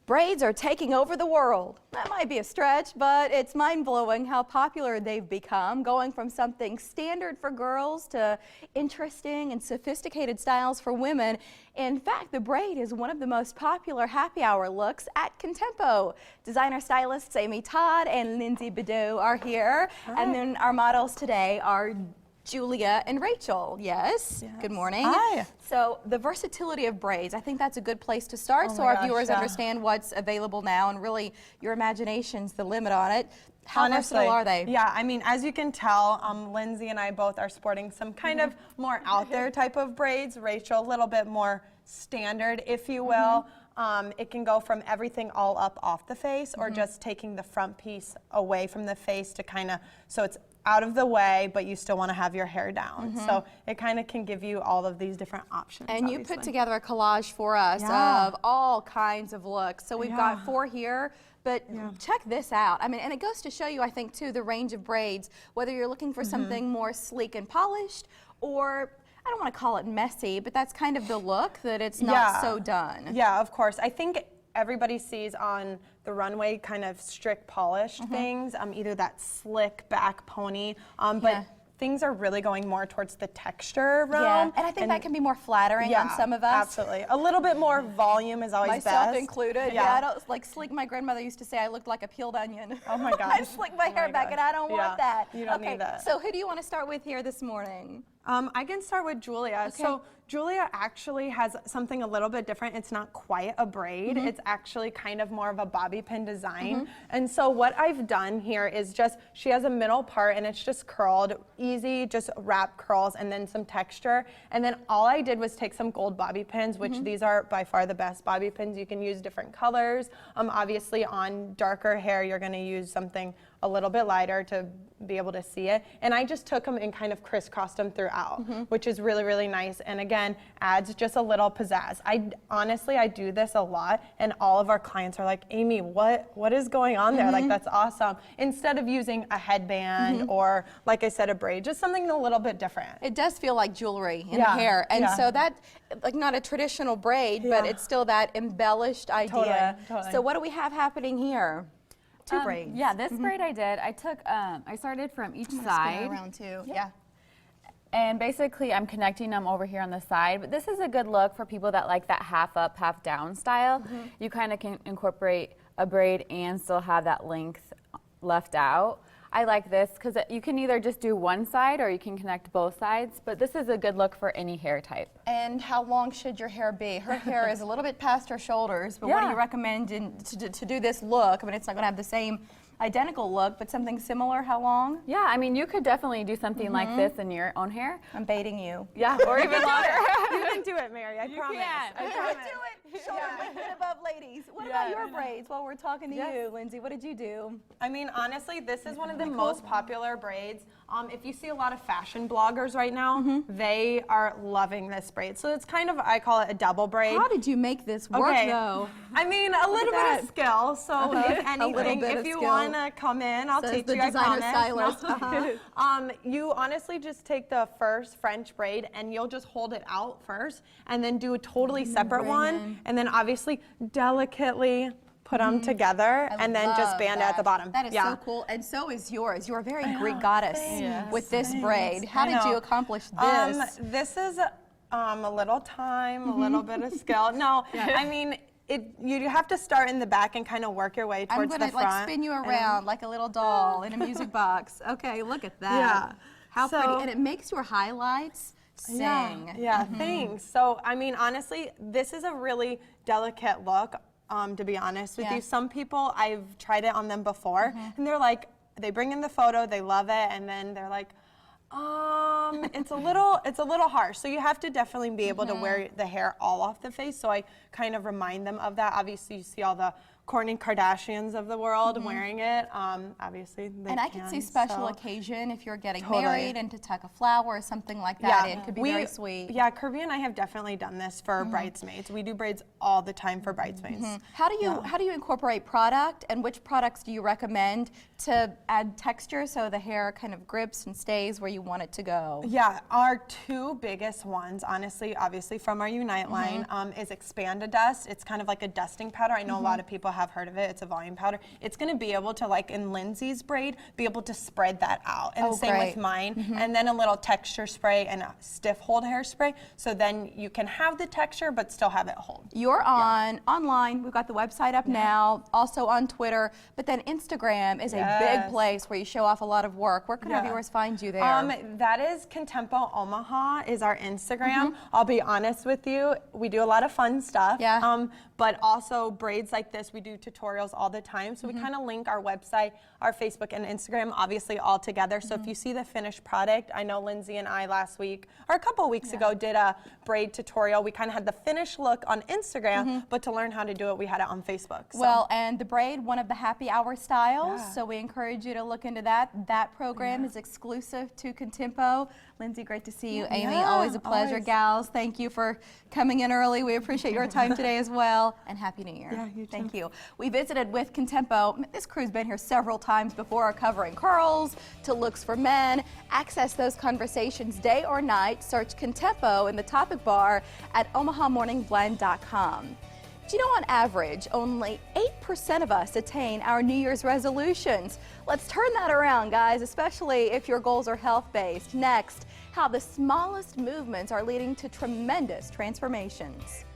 Braids are taking over the world. That might be a stretch, but it's mind-blowing how popular they've become, going from something standard for girls to interesting and sophisticated styles for women. In fact, the braid is one of the most popular happy hour looks at Kontempo. Designer stylists Todd and Lindsay Bideaux are here, and then our models today are Julia and Rachel. Yes. Good morning. Hi. So the versatility of braids, I think that's a good place to start so our viewers understand what's available now, and really your imagination's the limit on it. How versatile are they? Yeah, I mean, as you can tell, Lindsay and I both are sporting some kind of more out there type of braids. Rachel, a little bit more standard, if you will. It can go from everything all up off the face or just taking the front piece away from the face to kind of, so it's out of the way, but you still want to have your hair down. So it kind of can give you all of these different options. And you put together a collage for us of all kinds of looks. So we've got 4 here, but check this out. I mean, and it goes to show you, I think, too, the range of braids, whether you're looking for something more sleek and polished, or I don't want to call it messy, but that's kind of the look, that it's not so done. Yeah, of course. I think everybody sees on the runway kind of strict polished things, either that slick back pony, but things are really going more towards the texture realm. Yeah, and I think that can be more flattering on some of us. Absolutely. A little bit more volume is always best. Myself included. Yeah, I don't like sleek. My grandmother used to say I looked like a peeled onion. Oh my gosh. I slick my hair back and I don't want that. You don't need that. So who do you want to start with here this morning? I can start with Julia. So Julia actually has something a little bit different. It's not quite a braid. It's actually kind of more of a bobby pin design. And so what I've done here is just, she has a middle part and it's just curled, easy, just wrap curls and then some texture. And then all I did was take some gold bobby pins, which these are by far the best bobby pins. You can use different colors. Obviously on darker hair, you're gonna use something a little bit lighter to be able to see it. And I just took them and kind of crisscrossed them throughout, which is really, really nice. And again, adds just a little pizzazz. Honestly, I do this a lot and all of our clients are like, Amy, what is going on there? Like, that's awesome. Instead of using a headband or, like I said, a braid, just something a little bit different. It does feel like jewelry in hair. And so that, like, not a traditional braid, but it's still that embellished idea. Totally. So what do we have happening here? 2 braids. Yeah, this braid I did, I took, I started from each side. Around too. And basically I'm connecting them over here on the side, but this is a good look for people that like that half up, half down style. You kind of can incorporate a braid and still have that length left out. I like this because you can either just do one side or you can connect both sides, but this is a good look for any hair type. And how long should your hair be? Her hair is a little bit past her shoulders, but what do you recommend to do this look? I mean, it's not going to have the same identical look, but something similar. How long? Yeah, I mean, you could definitely do something like this in your own hair. I'm baiting you. Yeah, or even longer. You can do it, Mary, I promise. I promise. Do it. Shoulder width and above, ladies. What about your braids while we're talking to you, Lindsay? What did you do? I mean, honestly, this is one of the most popular braids. If you see a lot of fashion bloggers right now, they are loving this braid. So it's kind of, I call it a double braid. How did you make this work, though? I mean, a little bit of skill. So if anything, if you want to come in, I'll teach you, I promise. Stylist. You honestly just take the first French braid and you'll just hold it out first and then do a totally separate one. And then obviously delicately put them together and then just band it at the bottom. That is so cool. And so is yours. You're a very Greek goddess with this braid. How did you accomplish this? This is a little time, a little bit of skill. No, I mean, you have to start in the back and kind of work your way towards the front. I'm going to like spin you around like a little doll in a music box. Okay, look at that. How pretty. And it makes your highlights sing. Yeah, thanks. So, I mean, honestly, this is a really delicate look, to be honest with you. Some people, I've tried it on them before, and they're like, they bring in the photo, they love it, and then they're like, it's a little harsh. So you have to definitely be able to wear the hair all off the face. So I kind of remind them of that. Obviously, you see all the Kourtney Kardashians of the world wearing it. Obviously, they And I can see special so. occasion if you're getting Totally. married and to tuck a flower or something like that. It could be very sweet. Yeah, Kirby and I have definitely done this for bridesmaids. We do braids all the time for bridesmaids. How do you incorporate product, and which products do you recommend to add texture so the hair kind of grips and stays where you want it to go? Yeah, our two biggest ones, honestly, obviously from our Unite line, is Expand-A-Dust. It's kind of like a dusting powder. I know a lot of people have heard of it. It's a volume powder. It's going to be able to, like in Lindsay's braid, be able to spread that out. And Oh, same great. with mine. And then a little texture spray and a stiff hold hairspray. So then you can have the texture but still have it hold. You're online. We've got the website up now, also on Twitter, but then Instagram is a big place where you show off a lot of work. Where can our viewers find you there? That is Kontempo Omaha is our Instagram. I'll be honest with you, we do a lot of fun stuff. But also braids like this, we do tutorials all the time. So we kind of link our website, our Facebook and Instagram, obviously all together. So if you see the finished product, I know Lindsay and I last week, or a couple weeks ago, did a braid tutorial. We kind of had the finished look on Instagram, but to learn how to do it, we had it on Facebook. So. Well, and the braid, one of the happy hour styles, so we encourage you to look into that. That program is exclusive to Kontempo. Lindsay, great to see you. Amy, always a pleasure. Always. Gals, thank you for coming in early. We appreciate your time today as well. And Happy New Year. Yeah, you too. Thank you. We visited with Kontempo. This crew's been here several times before, covering curls to looks for men. Access those conversations day or night. Search Kontempo in the topic bar at OmahaMorningBlend.com. Do you know, on average, only 8% of us attain our New Year's resolutions? Let's turn that around, guys, especially if your goals are health-based. Next, how the smallest movements are leading to tremendous transformations.